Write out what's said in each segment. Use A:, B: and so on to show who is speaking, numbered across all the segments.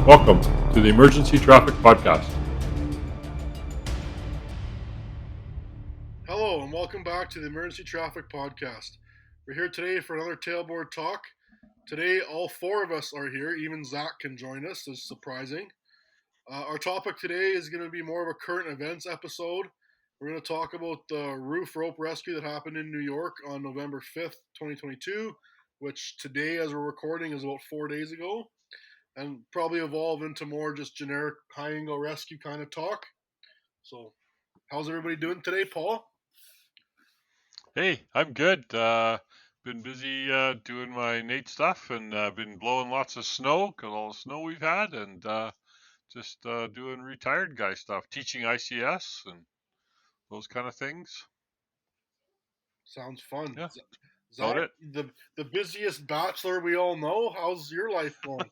A: Welcome to the Emergency Traffic Podcast.
B: Hello and welcome back to the Emergency Traffic Podcast. We're here today for another Tailboard talk. Today, all four of us are here. Even Zach can join us. It's surprising. Our topic today is going to be more of a current events episode. We're going to talk about the roof rope rescue that happened in New York on November 5th, 2022, which today, as we're recording, is about 4 days ago, and probably evolve into more just generic high angle rescue kind of talk. So, how's everybody doing today, Paul?
C: Hey, I'm good. Been busy doing my Nate stuff, and been blowing lots of snow because all the snow we've had, and just doing retired guy stuff, teaching ICS and those kind of things.
B: Sounds fun.
C: Yeah,
B: Zach,
C: about it.
B: the busiest bachelor we all know. How's your life going?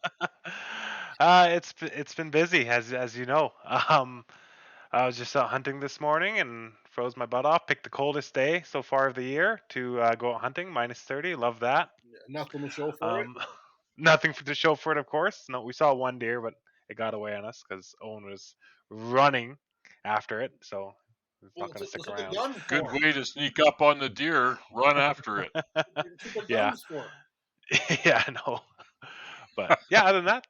D: It's been busy as you know. I was just out hunting this morning and froze my butt off. Picked the coldest day so far of the year to go out hunting, -30. Love that.
B: Nothing to show for it.
D: Nothing to show for it, of course. No, we saw one deer, but it got away on us because Owen was running after it, so it's not going to stick around.
C: Good way to sneak up on the deer, run after it.
D: Yeah. Yeah, I know. But yeah, other than that,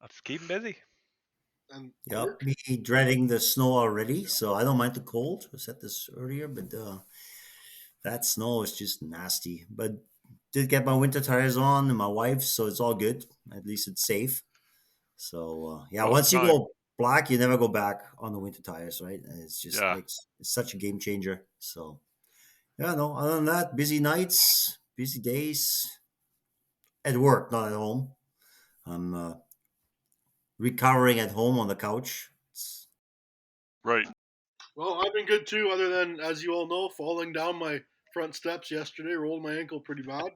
D: let's keep him busy.
B: And
E: Yep, me dreading the snow already, so I don't mind the cold. I said this earlier, but that snow is just nasty. But did get my winter tires on and my wife's, so it's all good. At least it's safe. So once you go black, you never go back on the winter tires, right? And it's just it's such a game changer. So no. Other than that, busy nights, busy days at work, not at home. I'm recovering at home on the couch.
C: Right.
B: Well, I've been good too, other than, as you all know, falling down my front steps yesterday, rolled my ankle pretty bad.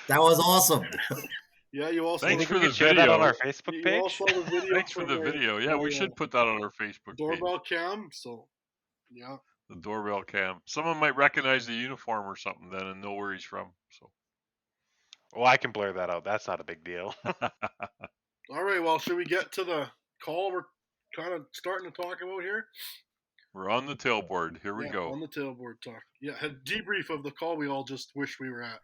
E: That was awesome.
B: Yeah, you also
C: thanks for the
D: share
C: video.
D: That on our Facebook page.
B: You all saw the video.
C: Thanks for the video. Yeah, we should put that on our Facebook
B: doorbell
C: page.
B: cam. So, yeah,
C: the doorbell cam. Someone might recognize the uniform or something then and know where he's from. So,
D: well, I can blur that out. That's not a big deal.
B: All right. Well, should we get to the call we're kind of starting to talk about here?
C: We're on the tailboard. Here we go.
B: On the tailboard talk. Yeah, a debrief of the call we all just wish we were at.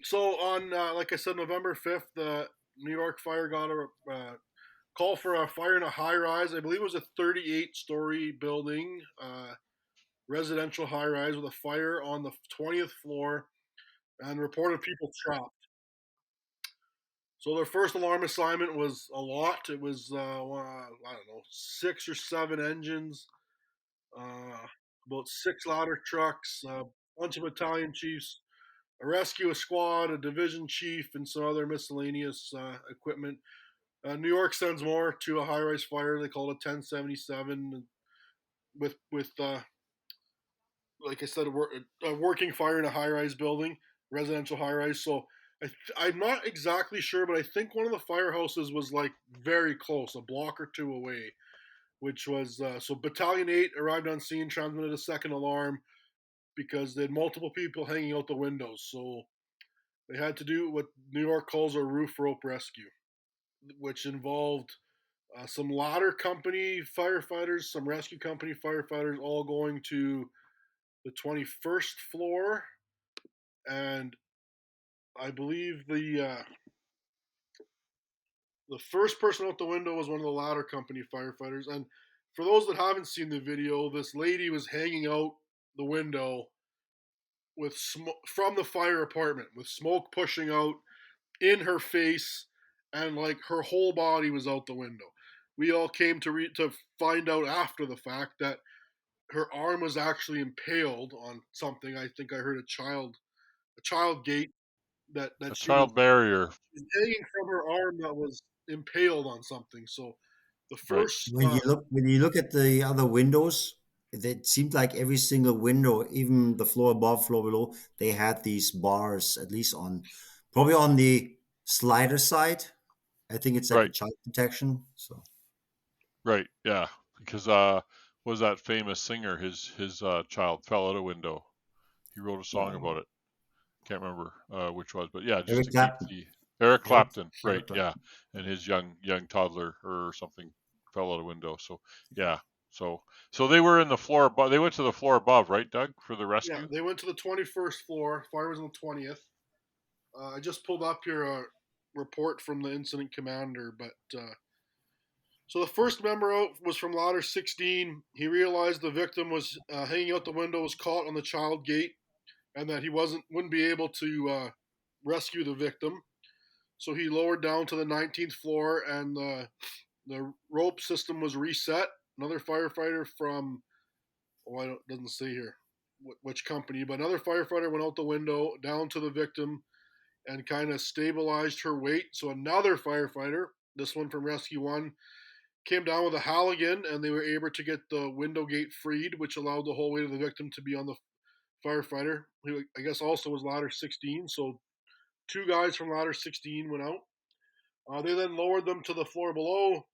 B: So on, like I said, November 5th, the New York Fire got a call for a fire in a high-rise. I believe it was a 38-story building, residential high-rise with a fire on the 20th floor and reported people trapped. So their first alarm assignment was a lot. It was, I don't know, 6 or 7 engines, about 6 ladder trucks, a bunch of battalion chiefs, a rescue squad, a division chief, and some other miscellaneous equipment. New York sends more to a high-rise fire. They call it a 1077 with like I said, a working fire in a high-rise building, residential high-rise. So I'm not exactly sure, but I think one of the firehouses was like very close, a block or two away, which was so Battalion 8 arrived on scene, transmitted a second alarm because they had multiple people hanging out the windows. So they had to do what New York calls a roof rope rescue, which involved some ladder company firefighters, some rescue company firefighters, all going to the 21st floor, and I believe the first person out the window was one of the ladder company firefighters. And for those that haven't seen the video, this lady was hanging out the window with smoke from the fire apartment, with smoke pushing out in her face, and like her whole body was out the window. We all came to find out after the fact that her arm was actually impaled on something. I think I heard a child gate that
C: a child barrier
B: hanging from her arm that was impaled on something. So the first
E: when you look at the other windows, it seemed like every single window, even the floor above, floor below, they had these bars, at least probably on the slider side. I think it's like a child protection. So
C: right, yeah, because was that famous singer? His child fell out a window. He wrote a song about it. Can't remember which was, but yeah, just to keep Eric
E: Eric,
C: Clapton, right?
E: Eric,
C: Yeah, and his young toddler or something fell out a window. So yeah, so they were in the floor above. They went to the floor above, right, Doug, for the
B: Yeah,
C: rescue.
B: they went to the 21st floor. Fire was on the 20th. I just pulled up your report from the incident commander, but so the first member out was from ladder 16. He realized the victim was hanging out the window, was caught on the child gate, and that he wouldn't be able to rescue the victim. So he lowered down to the 19th floor, and the rope system was reset. Another firefighter from it doesn't say here which company, but another firefighter went out the window down to the victim and kind of stabilized her weight. So another firefighter, this one from Rescue One, came down with a Halligan, and they were able to get the window gate freed, which allowed the whole weight of the victim to be on the firefighter, who I guess also was ladder 16. So two guys from ladder 16 went out. They then lowered them to the floor below,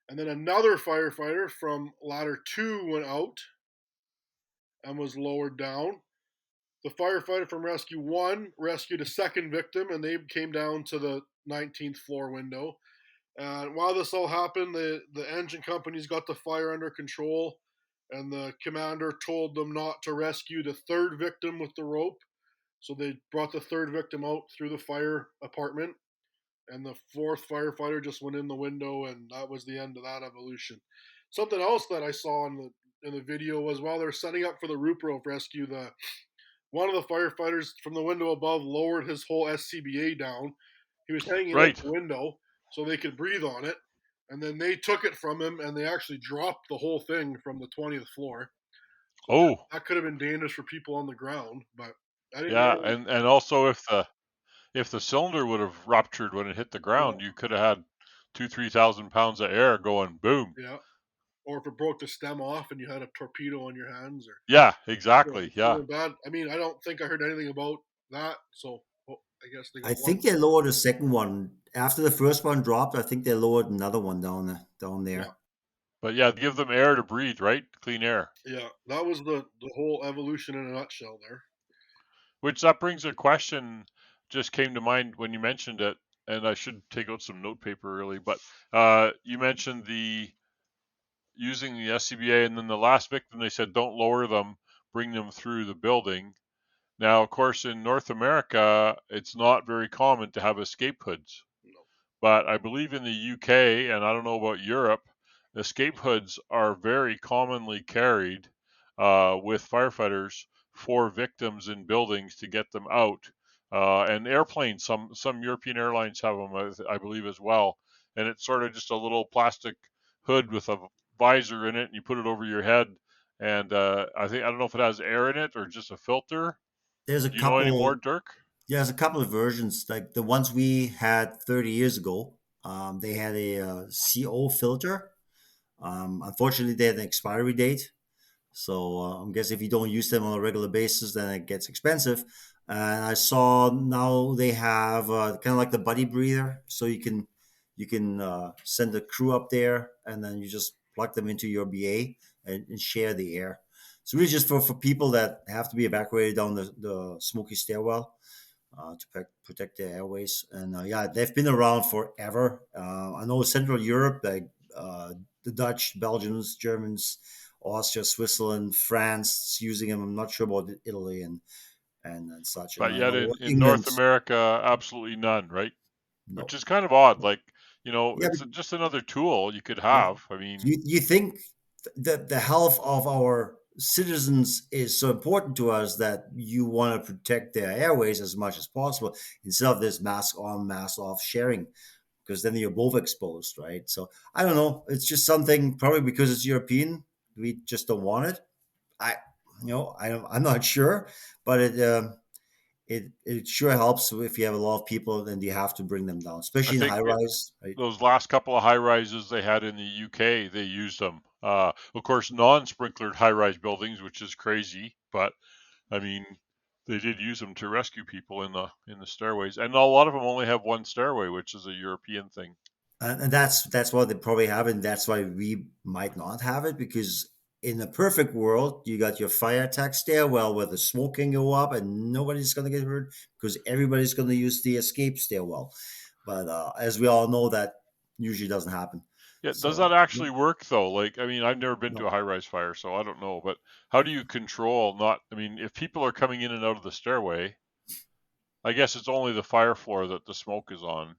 B: and then another firefighter from ladder 2 went out and was lowered down. The firefighter from Rescue 1 rescued a second victim, and they came down to the 19th floor window. And while this all happened, the engine companies got the fire under control, and the commander told them not to rescue the third victim with the rope. So they brought the third victim out through the fire apartment, and the fourth firefighter just went in the window, and that was the end of that evolution. Something else that I saw in the video was while they're setting up for the rope rope rescue, one of the firefighters from the window above lowered his whole SCBA down. He was hanging out
C: Right.
B: the window so they could breathe on it, and then they took it from him, and they actually dropped the whole thing from the 20th floor. So
C: Oh,
B: that could have been dangerous for people on the ground, but I didn't
C: yeah,
B: realize.
C: and also if the cylinder would have ruptured when it hit the
B: Yeah,
C: ground, you could have had 2,000-3,000 pounds of air going boom.
B: yeah. Or if it broke the stem off and you had a torpedo on your hands, or
C: Yeah,
B: yeah,
C: exactly.
B: it could have
C: Yeah,
B: been bad. I mean, I don't think I heard anything about that, so I guess they
E: I
B: got
E: think
B: lucky.
E: they lowered the second one after the first one dropped. I think they lowered another one down there.
B: Yeah,
C: but yeah, give them air to breathe, right? Clean air.
B: yeah. That was the whole evolution in a nutshell there.
C: Which that brings a question just came to mind when you mentioned it, and I should take out some note paper really. But you mentioned the using the SCBA, and then the last victim they said don't lower them, bring them through the building. Now, of course, in North America, it's not very common to have escape hoods.
B: No.
C: But I believe in the UK, and I don't know about Europe, escape hoods are very commonly carried with firefighters for victims in buildings to get them out. And airplanes, some European airlines have them, I believe, as well. And it's sort of just a little plastic hood with a visor in it, and you put it over your head. And I don't know if it has air in it or just a filter.
E: There's a
C: Do you know any more,
E: couple.
C: Dirk?
E: Yeah, there's a couple of versions. Like the ones we had 30 years ago. They had a CO filter. Unfortunately, they had an expiry date. So I guess if you don't use them on a regular basis, then it gets expensive. And I saw now they have kind of like the buddy breather, so you can send a crew up there, and then you just plug them into your BA and share the air. It's really just for people that have to be evacuated down the smoky stairwell to protect their airways. And yeah, they've been around forever. I know Central Europe, like the Dutch, Belgians, Germans, Austria, Switzerland, France using them. I'm not sure about Italy and such. And
C: But
E: I
C: yet
E: know
C: in North
E: England,
C: America, absolutely none, right?
E: no.
C: Which is kind of odd. Like,
E: Yeah,
C: it's just another tool you could
E: yeah.
C: have. I mean,
E: You think that the health of our citizens is so important to us that you want to protect their airways as much as possible instead of this mask on, mask off sharing, because then you're both exposed, right? So I don't know. It's just something probably because it's European, we just don't want it. I, I'm not sure, but it sure helps if you have a lot of people and you have to bring them down,
C: I
E: especially in
C: think
E: high rise, right?
C: those last couple of high rises they had in the UK, they used them. Of course, non-sprinklered high-rise buildings, which is crazy, but I mean, they did use them to rescue people in the stairways, and a lot of them only have one stairway, which is a European thing.
E: And that's what they probably have, and that's why we might not have it because in the perfect world, you got your fire attack stairwell where the smoke can go up and nobody's going to get hurt because everybody's going to use the escape stairwell. But as we all know, that usually doesn't happen.
C: Yeah, does
E: So
C: that actually work though? Like, I mean, I've never been to
E: no.
C: a high-rise fire, so I don't know. But how do you control not? I mean, if people are coming in and out of the stairway, I guess it's only the fire floor that the smoke is on.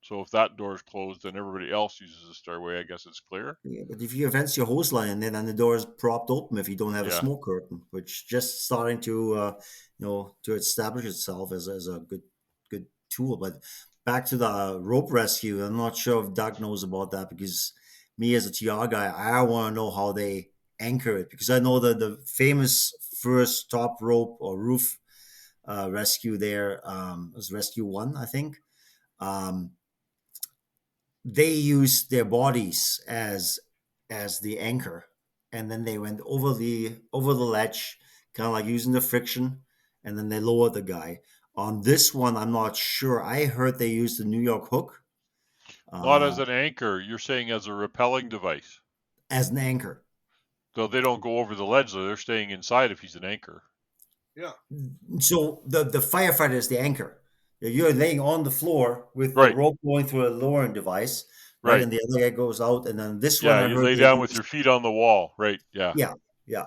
C: So if that door is closed and everybody else uses the stairway, I guess it's clear.
E: Yeah, but if you fence your hose line and then the door is propped open if you don't have a
C: Yeah.
E: smoke curtain, which just starting to to establish itself as a good tool. But back to the rope rescue, I'm not sure if Doug knows about that because me as a TR guy, I want to know how they anchor it because I know the famous first top rope or roof rescue there was Rescue One, I think. Um, they used their bodies as the anchor, and then they went over the ledge, kind of like using the friction, and then they lowered the guy. On this one, I'm not sure. I heard they used the New York hook
C: Not as
E: uh,
C: an anchor, you're saying as a repelling device.
E: as an anchor.
C: So they don't go over the ledge, though. They're staying inside if he's an anchor.
B: Yeah.
E: So the firefighter is the anchor. You're laying on the floor with the
C: Right,
E: rope going through a lowering device, right?
C: right.
E: And the other guy goes out. And then this one,
C: Yeah,
E: I
C: you
E: heard
C: lay
E: they
C: down with
E: used.
C: your feet on the wall. Right, yeah.
E: Yeah, yeah.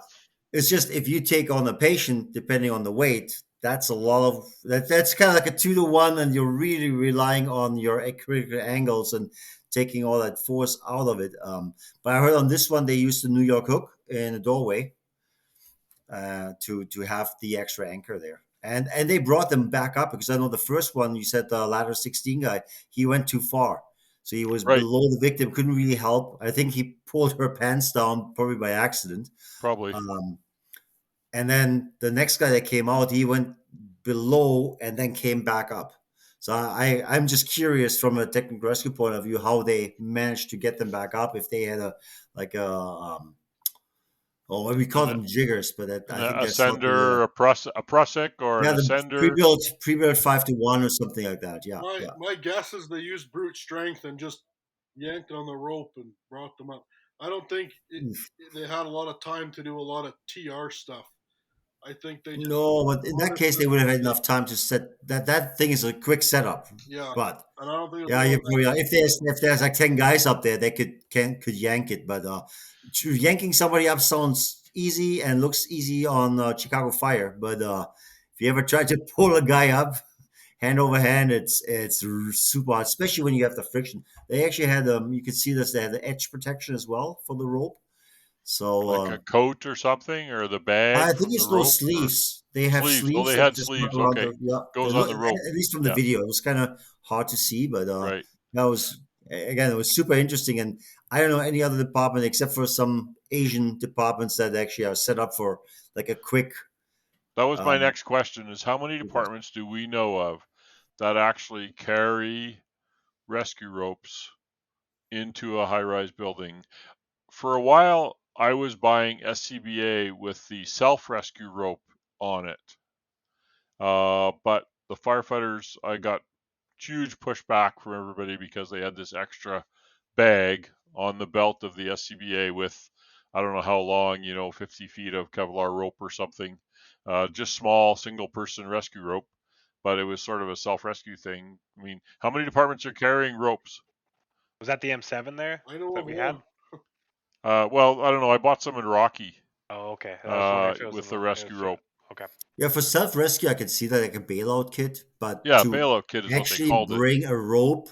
E: It's just if you take on the patient, depending on the weight, that's a lot of that. That's kind of like a 2 to 1, and you're really relying on your critical angles and taking all that force out of it. But I heard on this one they used the New York hook in the doorway to have the extra anchor there, and they brought them back up because I know the first one you said the ladder 16 guy he went too far. So he was
C: Right,
E: below the victim, couldn't really help. I think he pulled her pants down, probably by accident.
C: probably.
E: Um, and then the next guy that came out, he went below and then came back up. So I'm just curious from a technical rescue point of view how they managed to get them back up. If they had a like a we call
C: An,
E: them jiggers, but
C: an
E: I think that's not the
C: ascender, a Prusik, or an
E: yeah the
C: ascender.
E: pre-built 5 to 1 or something like that. Yeah,
B: My
E: yeah.
B: my guess is they used brute strength and just yanked on the rope and brought them up. I don't think they had a lot of time to do a lot of TR stuff. I think they just
E: No, but in that case, they would have had enough time to set that. That thing is a quick setup,
B: yeah,
E: but
B: and I don't think it was
E: yeah,
B: a lot
E: you
B: of
E: probably if there's like 10 guys up there, they could yank it. But yanking somebody up sounds easy and looks easy on Chicago Fire. But if you ever try to pull a guy up hand over hand, it's super hard, especially when you have the friction. They actually had you could see this. They had the edge protection as well for the rope. So
C: Like a coat or something, or the bag
E: I think
C: from the
E: it's those
C: rope, or
E: sleeves. They have
C: sleeves. Oh,
E: sleeves
C: they
E: that
C: had
E: just wrap
C: sleeves.
E: around
C: Okay,
E: the yeah.
C: goes on the rope.
E: At least from the
C: Yeah,
E: video, it was kind of hard to see, but
C: right.
E: that was again, it was super interesting. And I don't know any other department except for some Asian departments that actually are set up for like a quick.
C: That was my
E: Um,
C: next question: is how many departments do we know of that actually carry rescue ropes into a high-rise building? For a while, I was buying SCBA with the self-rescue rope on it, but the firefighters, I got huge pushback from everybody because they had this extra bag on the belt of the SCBA with, I don't know how long, 50 feet of Kevlar rope or something, just small single person rescue rope, but it was sort of a self rescue thing. I mean, how many departments are carrying ropes?
D: Was that the M7 there
B: I know
D: that
B: of
D: we had?
B: one.
C: Well, I don't know. I bought some in Rocky
D: Oh, okay. I was wondering if it was
C: with
D: in
C: the
D: the.
C: rescue rope.
D: Okay.
E: yeah, for self rescue, I could see that like a bailout kit, but
C: Yeah,
E: to
C: bailout kit is what they
E: actually
C: called it.
E: bring a rope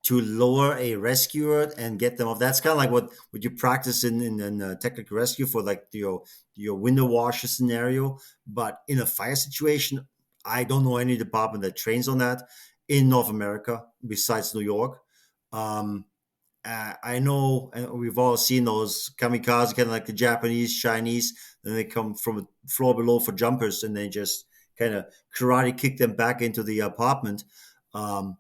E: to lower a rescuer and get them off. That's kind of like what you practice in technical rescue for like your window washer scenario. But in a fire situation, I don't know any department that trains on that in North America besides New York. Um, I know, and we've all seen those kamikaze, kind of like the Japanese, Chinese. Then they come from a floor below for jumpers, and they just kind of karate kick them back into the apartment. Um,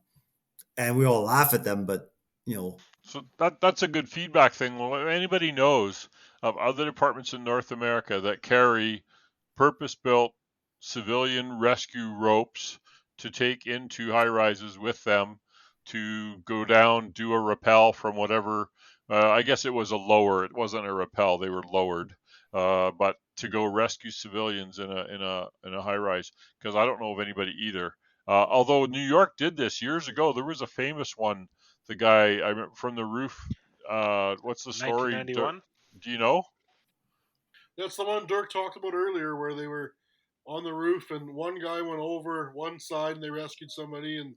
E: and we all laugh at them, but you know,
C: So that's a good feedback thing. Well, if anybody knows of other departments in North America that carry purpose-built civilian rescue ropes to take into high rises with them to go down, do a rappel from whatever I guess it was a lower. It wasn't a rappel. They were lowered, but to go rescue civilians in a high rise, because I don't know of anybody either. Although New York did this years ago, there was a famous one. The guy I remember from the roof. What's the story?
D: 1991.
C: Do you know?
B: That's the one Dirk talked about earlier, where they were on the roof and one guy went over one side and they rescued somebody, and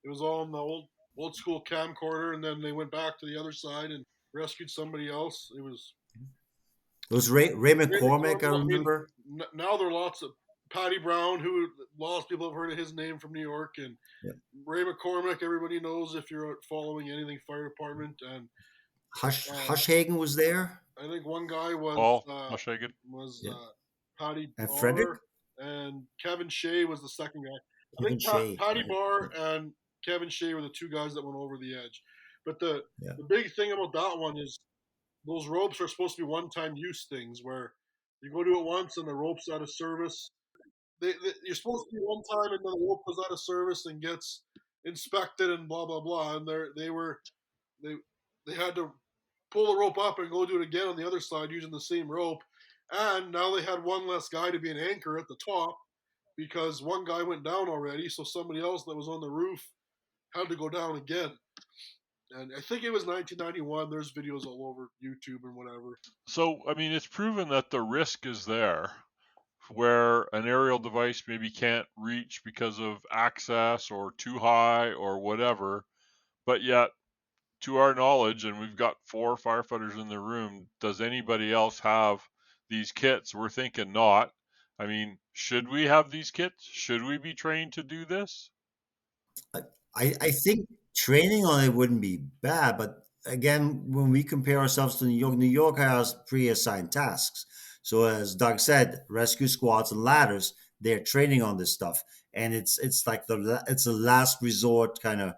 B: it was all in the old school camcorder, and then they went back to the other side and rescued somebody else.
E: It was Ray
B: Ray
E: McCormick, I
B: McCormick. I mean,
E: remember.
B: now there are lots of Patty Brown, who lots of people have heard of his name from New York, and
E: Yeah.
B: Ray McCormick. Everybody knows if you're following anything fire department, and
E: Hushhagen was there.
B: I think one guy
C: Paul Hushagen.
B: was
E: Yeah.
B: Patty
E: And
B: Barr,
E: Frederick?
B: and Kevin Shea was the second guy. I
E: Kevin
B: think
E: Shea.
B: Patty
E: Right?
B: Barr and Kevin Shea were the two guys that went over the edge. But the
E: Yeah.
B: the big thing about that one is those ropes are supposed to be one-time use things, where you go do it once and the rope's out of service. You're supposed to be one time and then the rope goes out of service and gets inspected and blah blah blah. And they they had to pull the rope up and go do it again on the other side using the same rope. And now they had one less guy to be an anchor at the top because one guy went down already, so somebody else that was on the roof had to go down again. And I think it was 1991. There's videos all over YouTube and whatever.
C: So I mean, it's proven that the risk is there, where an aerial device maybe can't reach because of access or too high or whatever, but yet to our knowledge, and we've got 4 firefighters in the room, does anybody else have these kits? We're thinking not. I mean, should we have these kits? Should we be trained to do this?
E: I think training on it wouldn't be bad, but again, when we compare ourselves to New York has pre-assigned tasks. So as Doug said, rescue squads and ladders, they're training on this stuff, and it's like it's a last resort kind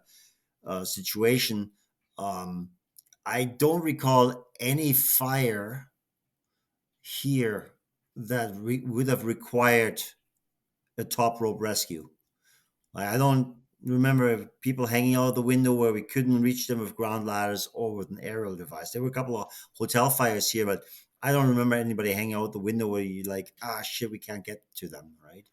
E: of situation. Um, I don't recall any fire here that would have required a top rope rescue. I don't remember people hanging out the window where we couldn't reach them with ground ladders or with an aerial device. There were a couple of hotel fires here, but I don't remember anybody hanging out the window where you like, shit, we can't get to them, right?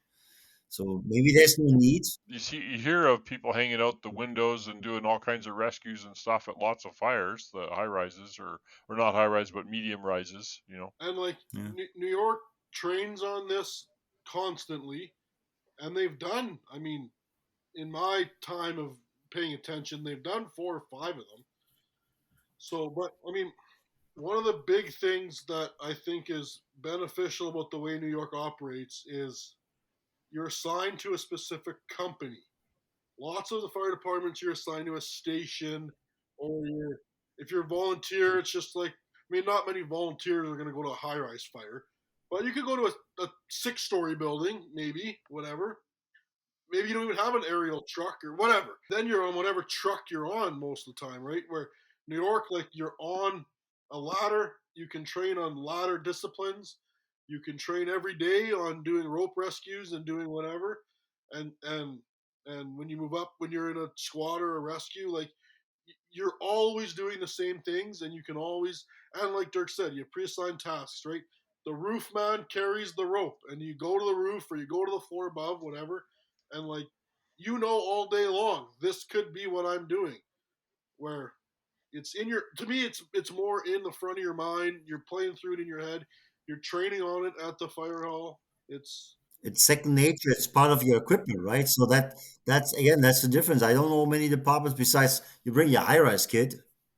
E: So maybe there's no need.
C: You hear of people hanging out the windows and doing all kinds of rescues and stuff at lots of fires, the high rises or not high rises but medium rises,
B: And like New York trains on this constantly, and they've done. I mean, in my time of paying attention, they've done 4 or 5 of them. So, but I mean, one of the big things that I think is beneficial about the way New York operates is you're assigned to a specific company. Lots of the fire departments, you're assigned to a station, or if you're a volunteer, it's just like, I mean, not many volunteers are going to go to a high rise fire, but you could go to a 6-story building, maybe, whatever. Maybe you don't even have an aerial truck or whatever. Then you're on whatever truck you're on most of the time, right? Where New York, like, you're on a ladder. You can train on ladder disciplines. You can train every day on doing rope rescues and doing whatever. And when you move up, when you're in a squad or a rescue, like, you're always doing the same things, and you can always, and like Dirk said, you have pre-assigned tasks, right? The roof man carries the rope, and you go to the roof or you go to the floor above, whatever, and like, all day long, this could be what I'm doing. Where it's in your, to me, it's more in the front of your mind. You're playing through it in your head. You're training on it at the fire hall. It's
E: second nature. It's part of your equipment, right? So that's the difference. I don't know many departments besides you bring your high rise kit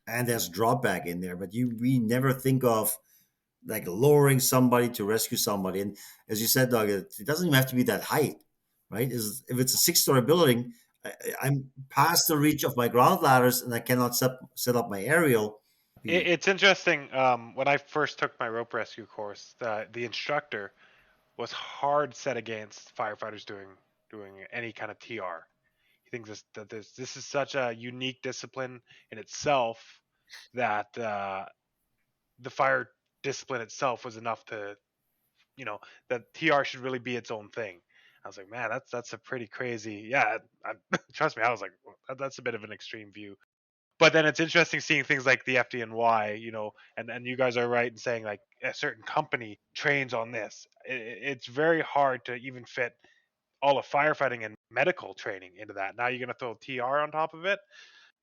E: and there's drop bag in there, but we never think of like lowering somebody to rescue somebody. And as you said, Doug, it doesn't even have to be that height, right? If it's a 6-story building, I'm past the reach of my ground ladders and I cannot set up my aerial.
D: It's interesting. When I first took my rope rescue course, the instructor was hard set against firefighters doing any kind of TR. He thinks this is such a unique discipline in itself that the fire discipline itself was enough to, that TR should really be its own thing. I was like, man, that's a pretty crazy. Yeah, trust me, I was like, that's a bit of an extreme view. But then it's interesting seeing things like the FDNY, and you guys are right in saying like a certain company trains on this. It's very hard to even fit all of firefighting and medical training into that. Now you're going to throw TR on top of it.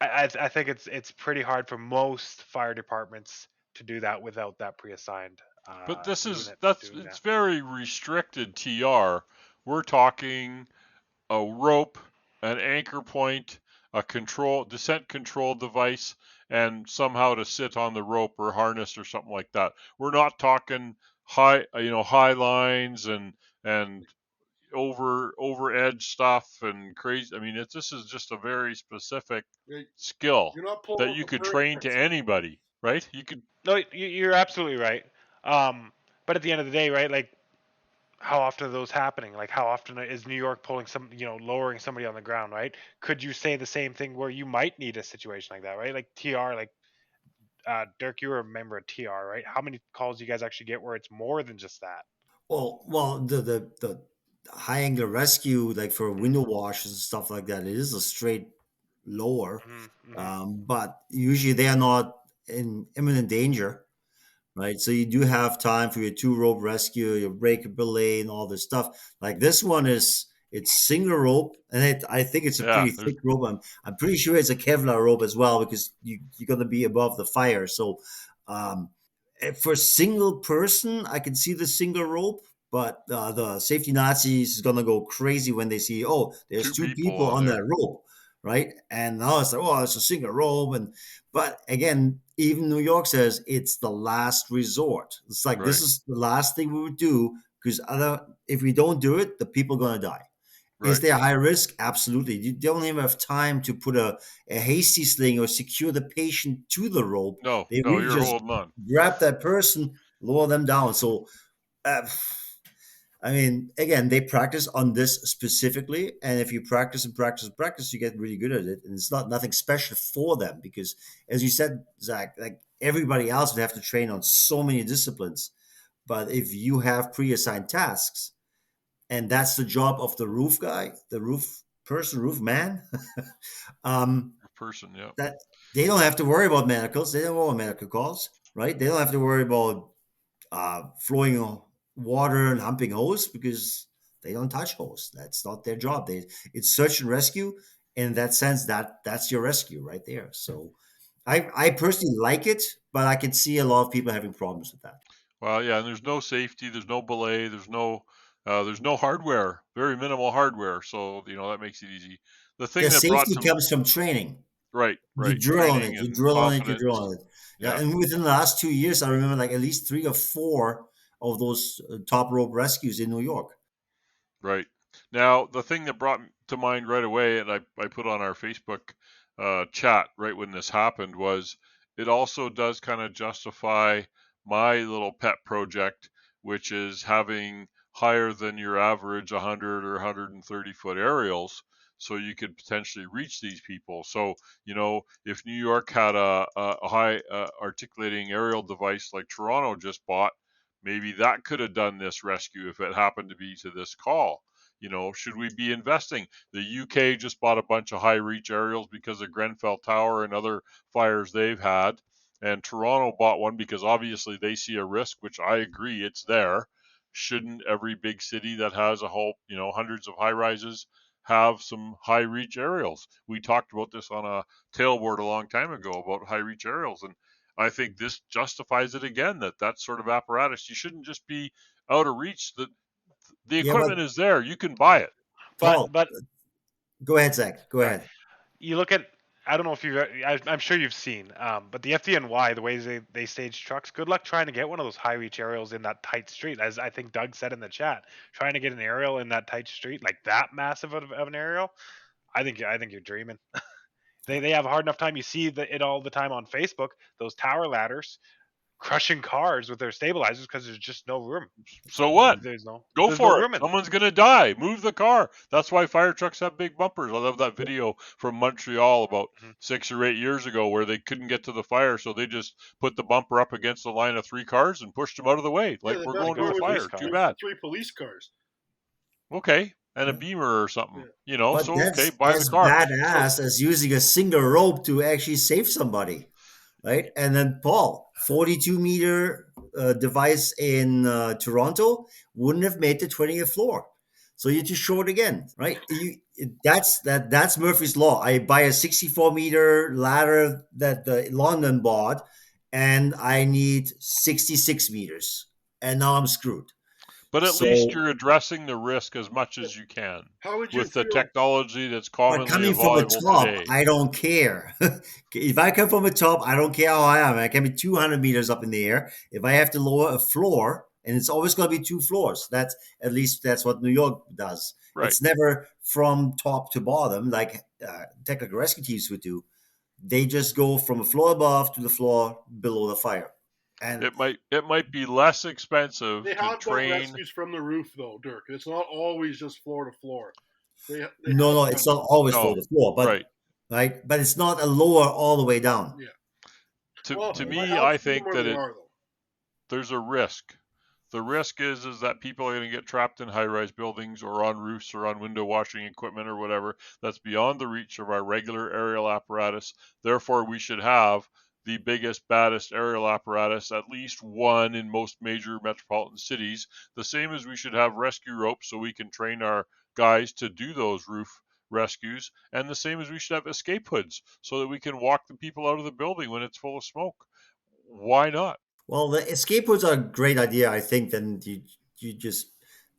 D: I think it's pretty hard for most fire departments to do that without that pre-assigned
C: But
D: unit doing
C: it's
D: that.
C: very restricted TR. We're talking a rope, an anchor point, a descent control device, and somehow to sit on the rope or harness or something like that. We're not talking high lines and over edge stuff and crazy. I mean, this is just a very specific
B: You're
C: skill
B: not pulling
C: that
B: out
C: you
B: the
C: could train to
B: parachutes.
C: anybody, right? You could.
D: No, you're absolutely right. But at the end of the day, right? Like, how often are those happening? Like, how often is New York pulling lowering somebody on the ground, right? Could you say the same thing where you might need a situation like that, right? Like TR, like Dirk, you were a member of TR, right? How many calls do you guys actually get where it's more than just that?
E: Well, the high angle rescue, like for
D: Mm-hmm.
E: window washes and stuff like that, it is a straight lower,
D: Mm-hmm.
E: but usually they are not in imminent danger, right? So you do have time for your two rope rescue, your breakable lane, all this stuff. Like this one it's single rope, and I think it's a
C: Yeah,
E: pretty thick rope. I'm pretty sure it's a Kevlar rope as well because you're gonna be above the fire. So um, for single person, I can see the single rope. But the safety Nazis is gonna go crazy when they see, oh, there's
C: two
E: two
C: people
E: people
C: on
E: on
C: there.
E: that rope, right? And now it's like, oh, it's a single rope, but again, even New York says it's the last resort. It's like this
C: Right,
E: is the last thing we would do because other if we don't do it, the people are gonna die. Is
C: right.
E: there high risk? Absolutely. You don't even have time to put a hasty sling or secure the patient to the rope.
C: No,
E: They
C: no,
E: really
C: you're
E: just
C: holding on.
E: grab that person, lower them down. So uh, I mean, again, they practice on this specifically, and if you practice and practice and practice, you get really good at it. And it's not nothing special for them because, as you said, Zach, like everybody else would have to train on so many disciplines. But if you have pre-assigned tasks, and that's the job of the roof guy, the roof person, roof man, um,
C: Person, yeah.
E: that they don't have to worry about medicals. They don't want medical calls, right? They don't have to worry about flowing water and humping hose because they don't touch hose. That's not their job. It's search and rescue. In that sense, that's your rescue right there. So I personally like it, but I can see a lot of people having problems with that.
C: Well, yeah, and there's no safety, there's no belay, there's no hardware, very minimal hardware. So that makes it easy. The
E: The
C: thing that brought
E: safety
C: to
E: comes from training. You
C: right
E: drill on it.
C: training
E: You
C: and
E: drill on it. You drill
C: confidence.
E: on it. Yeah,
C: Yeah,
E: and within the last 2 years, I remember like at least 3 or 4 of those top rope rescues in New York.
C: right. Now, the thing that brought to mind right away, and I put on our Facebook chat right when this happened, was it also does kind of justify my little pet project, which is having higher than your average 100 or 130-foot aerials so you could potentially reach these people. So, if New York had a high articulating aerial device like Toronto just bought, maybe that could have done this rescue if it happened to be to this call. Should we be investing? The UK just bought a bunch of high reach aerials because of Grenfell Tower and other fires they've had. And Toronto bought one because obviously they see a risk, which I agree it's there. Shouldn't every big city that has a whole, hundreds of high rises have some high reach aerials? We talked about this on a tailboard a long time ago about high reach aerials. And I think this justifies it again that sort of apparatus, you shouldn't just be out of reach. The
E: Yeah, but
C: equipment is there. You can buy it.
E: Paul,
D: But
E: go ahead, Zach. Go
D: sorry,
E: ahead.
D: you look at. I don't know if I'm sure you've seen, but the FDNY, the way they stage trucks. Good luck trying to get one of those high reach aerials in that tight street. As I think Doug said in the chat, trying to get an aerial in that tight street, like that massive of an aerial, I think you're dreaming. They have a hard enough time. You see it all the time on Facebook. Those tower ladders crushing cars with their stabilizers because there's just no room.
C: So what? Go
D: There's no
C: for it.
D: room in them.
C: Someone's going to die. Move the car. That's why fire trucks have big bumpers. I love that video from Montreal about 6 or 8 years ago where they couldn't get to the fire, so they just put the bumper up against the line of 3 cars and pushed them out of the way.
B: Yeah,
C: Like,
B: the
C: we're
B: best
C: going to
B: part
C: a
B: was
C: fire.
B: these
C: Too
B: three,
C: bad.
B: three police cars.
C: Okay. and a
E: Yeah.
C: beamer or something.
E: But
C: So okay,
E: that's
C: buy the
E: as
C: car.
E: badass as using a single rope to actually save somebody, right? And then Paul, 42-meter device in Toronto wouldn't have made the 20th floor. So you're too short again, right? That's Murphy's law. I buy a 64-meter ladder that the London bought, and I need 66 meters, and now I'm screwed.
C: But at least
E: So,
C: you're addressing the risk as much as you can
B: How would you
C: with the
B: feel?
C: technology that's
E: but
C: commonly
E: coming from the
C: available
E: top,
C: today.
E: I don't care. If I come from the top, I don't care how high I am. I can be 200 meters up in the air. If I have to lower a floor, and it's always going to be 2 floors. That's at least that's what New York does.
C: Right.
E: It's never from top to bottom like technical rescue teams would do. They just go from a floor above to the floor below the fire. And
C: It might be less expensive
B: They
C: to
B: have done
C: train.
B: rescues from the roof, though, Dirk. It's not always just floor to floor. They have
E: no, it's
B: done
E: not always floor
C: No,
E: to floor, but
C: right.
E: right, but it's not a lower all the way down.
B: Yeah.
C: To
B: Well, I
C: me,
B: have
C: I
B: seen them
C: think
B: where
C: that
B: they are, though.
C: there's a risk. The risk is that people are going to get trapped in high-rise buildings or on roofs or on window washing equipment or whatever that's beyond the reach of our regular aerial apparatus. Therefore, we should have the biggest, baddest aerial apparatus, at least one in most major metropolitan cities, the same as we should have rescue ropes so we can train our guys to do those roof rescues, and the same as we should have escape hoods so that we can walk the people out of the building when it's full of smoke. Why not?
E: Well, the escape routes are a great idea. I think then you just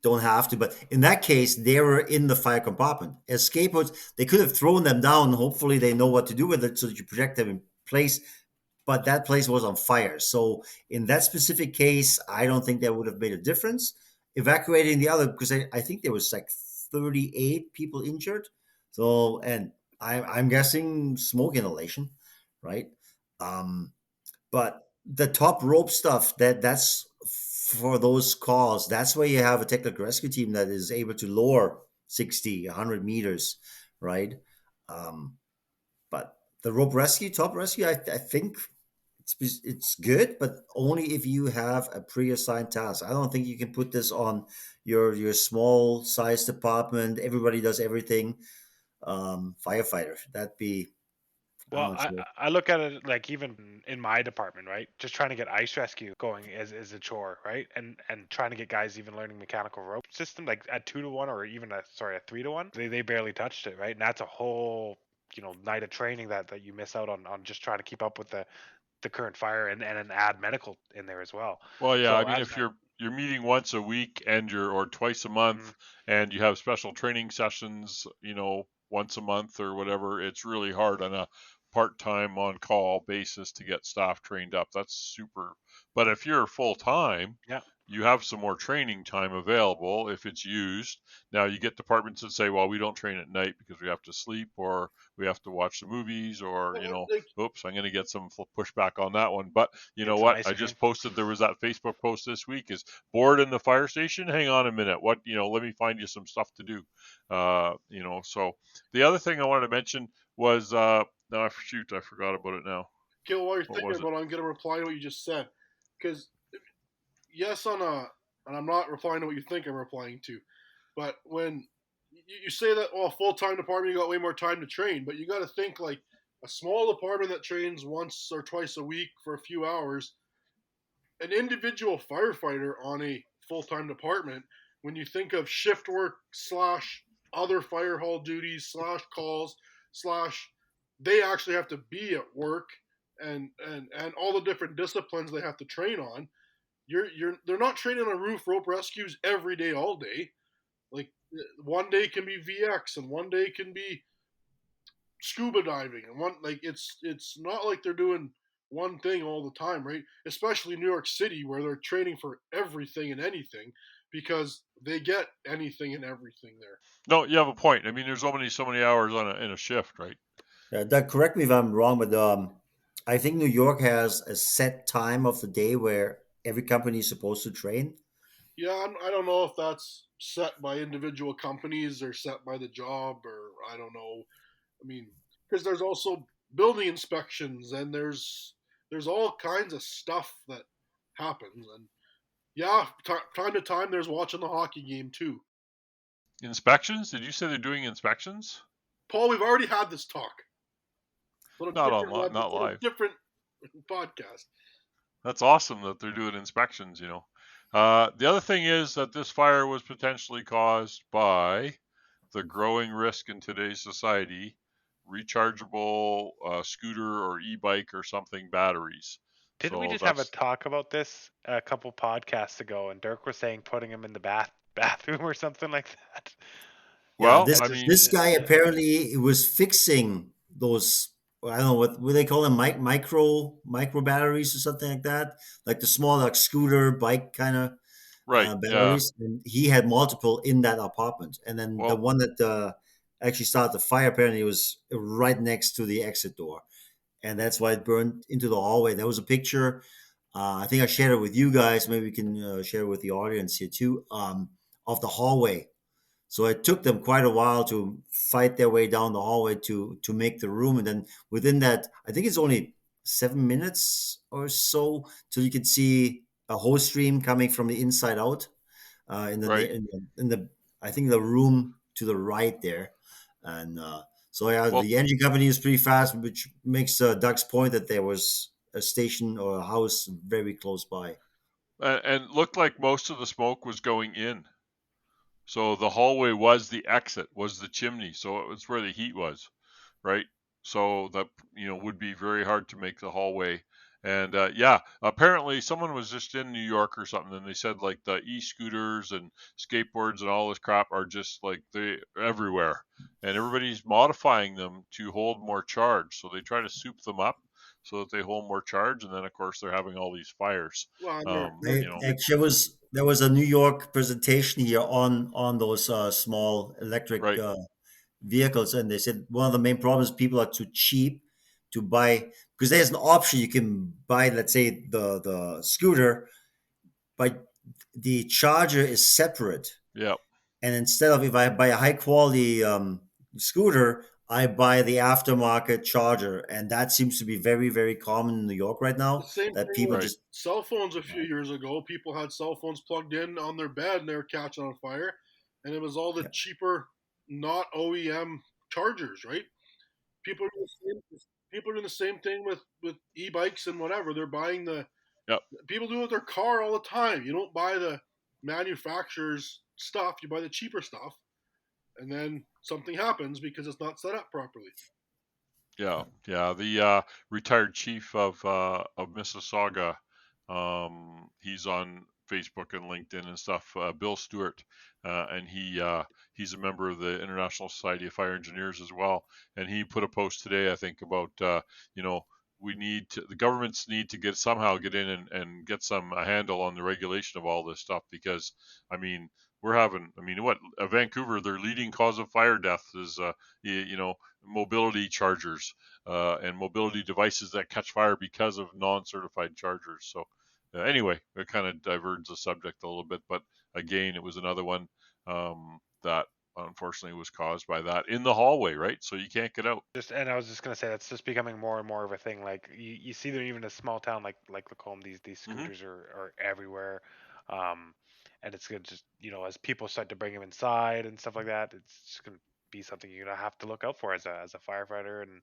E: don't have to. But in that case, they were in the fire compartment. Escape routes, they could have thrown them down. Hopefully, they know what to do with it so that you protect them in place. But that place was on fire. So in that specific case, I don't think that would have made a difference. Evacuating the other, because I think there was like 38 people injured. So, and I'm guessing smoke inhalation, right? Um, but the top rope stuff, that's for those calls. That's where you have a technical rescue team that is able to lower 60, 100 meters, right? Um, but the rope rescue, top rescue, I think it's good, but only if you have a pre-assigned task. I don't think you can put this on your small size department. Everybody does everything. Firefighter, that'd be, I'm
D: Well,
E: not
D: I
E: sure.
D: I look at it like even in my department, right? Just trying to get ice rescue going is a chore, right? And trying to get guys even learning mechanical rope system like at 2 to 1 or even a 3 to 1. They barely touched it, right? And that's a whole night of training that you miss out on just trying to keep up with the current fire and then add medical in there as well.
C: Well, yeah, I
D: So
C: mean,
D: as
C: if you're meeting once a week or twice a month, and you have special training sessions, once a month or whatever, it's really hard on a part-time on-call basis to get staff trained up. That's super. But if you're full-time,
D: yeah,
C: you have some more training time available if it's used. Now you get departments that say, well, we don't train at night because we have to sleep or we have to watch the movies or,
B: Like,
C: oops, I'm going to get some pushback on that one. But you know
D: get some
C: what?
D: ice
C: I
D: again.
C: just posted, there was that Facebook post this week is bored in the fire station. Hang on a minute. What, let me find you some stuff to do. So the other thing I wanted to mention was, no, shoot, I forgot about it now.
B: Gil, while you're
C: What
B: thinking
C: was it?
B: about it, I'm going to reply to what you just said. Because, yes, and I'm not replying to what you think I'm replying to, but when you say that, oh, full time department, you got way more time to train, but you got to think like a small department that trains once or twice a week for a few hours, an individual firefighter on a full time department, when you think of shift work slash other fire hall duties slash calls slash they actually have to be at work and all the different disciplines they have to train on. They're not training on roof rope rescues every day all day. Like one day can be VX and one day can be scuba diving and one like it's not like they're doing one thing all the time, right? Especially New York City where they're training for everything and anything because they get anything and everything there.
C: No, you have a point. I mean, there's only so many hours in a shift, right?
E: Doug, correct me if I'm wrong, but I think New York has a set time of the day where every company is supposed to train.
B: Yeah, I don't know if that's set by individual companies or set by the job or I don't know. I mean, because there's also building inspections and there's all kinds of stuff that happens and yeah, time to time there's watching the hockey game too.
C: Inspections? Did you say they're doing inspections?
B: Paul, we've already had this talk. But
C: Not online, not live.
B: different podcast.
C: That's awesome that they're doing inspections, you know. The other thing is that this fire was potentially caused by the growing risk in today's society, rechargeable scooter or e-bike or something batteries.
D: Didn't we
C: So
D: just have a
C: that's
D: talk about this a couple podcasts ago? And Dirk was saying putting him in the bathroom or something like that.
E: Yeah,
C: well,
E: this
C: I
D: Just
C: mean,
E: this guy apparently was fixing those. I don't know what they call them, micro batteries or something like that, like the small like scooter bike kind of
C: right, yeah.
E: batteries. And he had multiple in that apartment, and then the
C: Well,
E: one that actually started the fire apparently was right next to the exit door, and that's why it burned into the hallway. There was a picture. I think I shared it with you guys. Maybe we can share it with the audience here too. Of the hallway, so it took them quite a while to fight their way down the hallway to make the room, and then within that, I think it's only 7 minutes or so till you can see a hose stream coming from the inside out
C: right.
E: in the I think the room to the right there, and so yeah,
C: Well,
E: the engine company is pretty fast, which makes Doug's point that there was a station or a house very close by.
C: and it looked like most of the smoke was going in. So the hallway was the exit, was the chimney. So it was where the heat was, right? So that would be very hard to make the hallway. And yeah, apparently someone was just in New York or something, and they said like the e-scooters and skateboards and all this crap are just like they everywhere, and everybody's modifying them to hold more charge. So they try to soup them up so that they hold more charge, and then of course they're having all these fires.
B: Well, and
E: I,
C: You know,
E: actually, there was a New York presentation here on those small electric
C: right?
E: vehicles, and they said one of the main problems people are too cheap to buy because there's an option you can buy. Let's say the scooter, but the charger is separate,
C: Yeah.
E: and instead of if I buy a high quality scooter, I buy the aftermarket charger, and that seems to be very common in New York right
B: the
E: now.
B: same
E: That
B: thing
E: people
B: with
C: Right.
E: just
B: cell phones a few years ago. People had cell phones plugged in on their bed and they were catching on fire. And it was all the
E: yeah,
B: cheaper, not OEM chargers, right? People are doing the same thing with e-bikes and whatever. They're buying the
C: Yep.
B: people do it with their car all the time. You don't buy the manufacturer's stuff, you buy the cheaper stuff, and then something happens because it's not set up properly.
C: Yeah, yeah. The retired chief of Mississauga, he's on Facebook and LinkedIn and stuff. Bill Stewart, and he's a member of the International Society of Fire Engineers as well. And he put a post today, I think, about you know the governments need to somehow get in and get a handle on the regulation of all this stuff because I mean what Vancouver, their leading cause of fire death is mobility chargers and mobility devices that catch fire because of non-certified chargers. So anyway, it kind of diverges the subject a little bit, but again, it was another one that unfortunately was caused by that in the hallway, right? So you can't get out.
D: And I was just gonna say that's just becoming more and more of a thing. Like you see them even in a small town like Lacombe, these scooters are everywhere, um, and it's gonna just as people start to bring them inside and stuff like that, it's just gonna be something you're gonna have to look out for as a firefighter and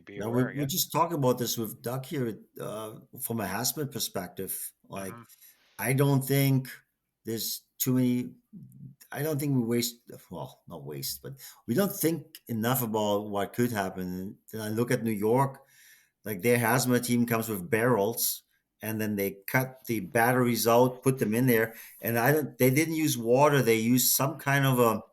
D: be
E: now
D: aware.
E: we
D: Again.
E: just talking about this with Doug here from a hazmat perspective. Like,
D: Hmm.
E: I don't think there's too many. I don't think we waste. Well, not waste, but we don't think enough about what could happen. And then I look at New York, like their hazmat team comes with barrels, and then they cut the batteries out, put them in there, and I don't. They didn't use water. They used some kind of a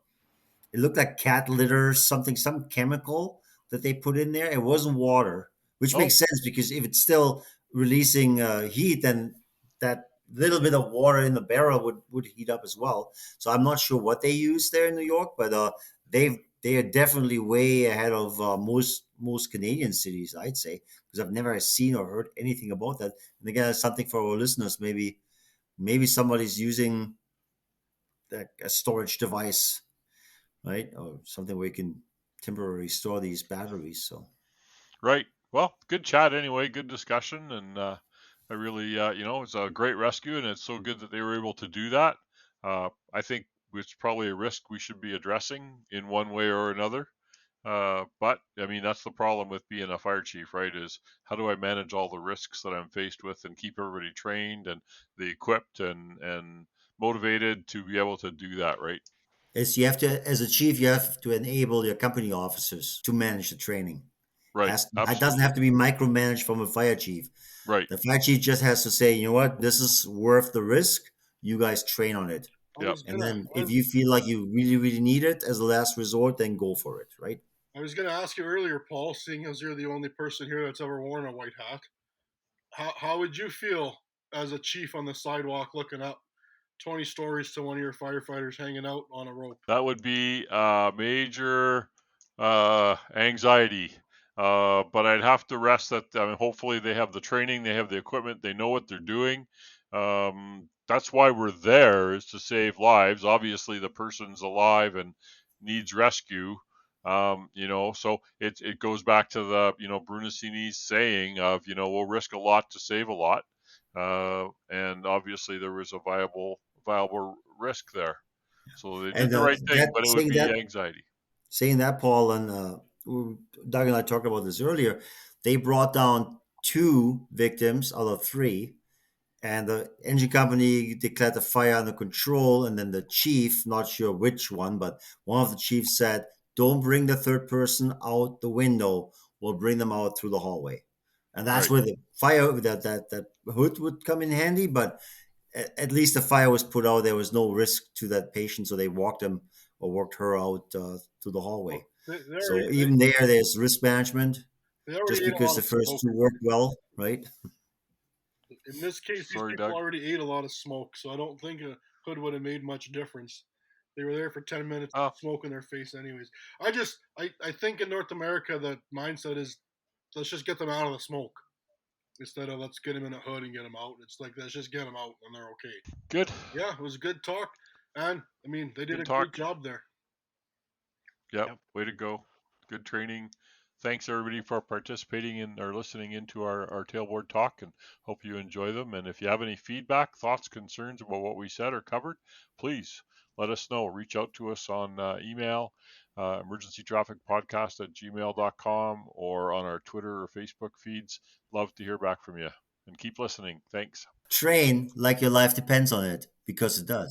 E: it looked like cat litter, something, some chemical that they put in there. It wasn't water, which
C: Oh,
E: makes sense because if it's still releasing heat, then that little bit of water in the barrel would heat up as well. So I'm not sure what they use there in New York, but they are definitely way ahead of most Canadian cities, I'd say, because I've never seen or heard anything about that. And again, that's something for our listeners. Maybe somebody's using a storage device, right? Or something where you can temporarily store these batteries. So
C: right. Well, good chat anyway. Good discussion, and I really, it's a great rescue, and it's so good that they were able to do that. I think it's probably a risk we should be addressing in one way or another. But I mean, that's the problem with being a fire chief, right? Is how do I manage all the risks that I'm faced with and keep everybody trained and the equipped and motivated to be able to do that, right?
E: Is you have to, as a chief, you have to enable your company officers to manage the training.
C: Right.
E: It doesn't
C: Absolutely.
E: have to be micromanaged from a fire chief.
C: Right.
E: The fire chief just has to say, you know what, this is worth the risk. You guys train on it.
B: I
C: Yep.
B: was
E: And
B: gonna,
E: then
B: I
E: if
B: was,
E: you feel like you really, really need it as a last resort, then go for it, right?
B: I was gonna ask you earlier, Paul, seeing as you're the only person here that's ever worn a white hat. How would you feel as a chief on the sidewalk looking up 20 stories to one of your firefighters hanging out on a rope?
C: That would be major anxiety. But I'd have to rest that. I mean, hopefully they have the training, they have the equipment, they know what they're doing. That's why we're there, is to save lives. Obviously, the person's alive and needs rescue. So it goes back to the Brunacini's saying of we'll risk a lot to save a lot, and obviously there was a viable risk there. So they did
E: And
C: the right thing,
E: that
C: but it would
E: saying
C: be
E: that
C: anxiety.
E: saying that, Paul, and Doug and I talked about this earlier. They brought down two victims out of three, and the engine company declared the fire under control. And then the chief, not sure which one, but one of the chiefs said, "Don't bring the third person out the window. We'll bring them out through the hallway." And that's
C: Right.
E: where the fire that hood would come in handy. But at least the fire was put out. There was no risk to that patient, so they walked him or walked her out to the hallway.
B: Well, they
E: So
B: already
E: even there's risk management.
B: they already
E: Just
B: ate a
E: because
B: lot
E: the
B: of
E: first
B: smoke.
E: two worked well, right?
B: In this case, these
C: Sorry,
B: people
C: Doug.
B: already ate a lot of smoke, so I don't think a hood would have made much difference. They were there for 10 minutes with
C: Oh,
B: smoke in their face, anyways. I think in North America, the mindset is let's just get them out of the smoke instead of let's get them in a hood and get them out. It's like let's just get them out and they're okay.
C: good.
B: Yeah, it was good talk, and I mean they did
C: Good
B: a great
C: talk.
B: job there.
C: Yep.
D: Yep.
C: Way to go. Good training. Thanks everybody for participating in or listening into our tailboard talk, and hope you enjoy them. And if you have any feedback, thoughts, concerns about what we said or covered, please let us know. Reach out to us on email, emergencytrafficpodcast@gmail.com, or on our Twitter or Facebook feeds. Love to hear back from you. And keep listening. Thanks.
E: Train like your life depends on it, because it does.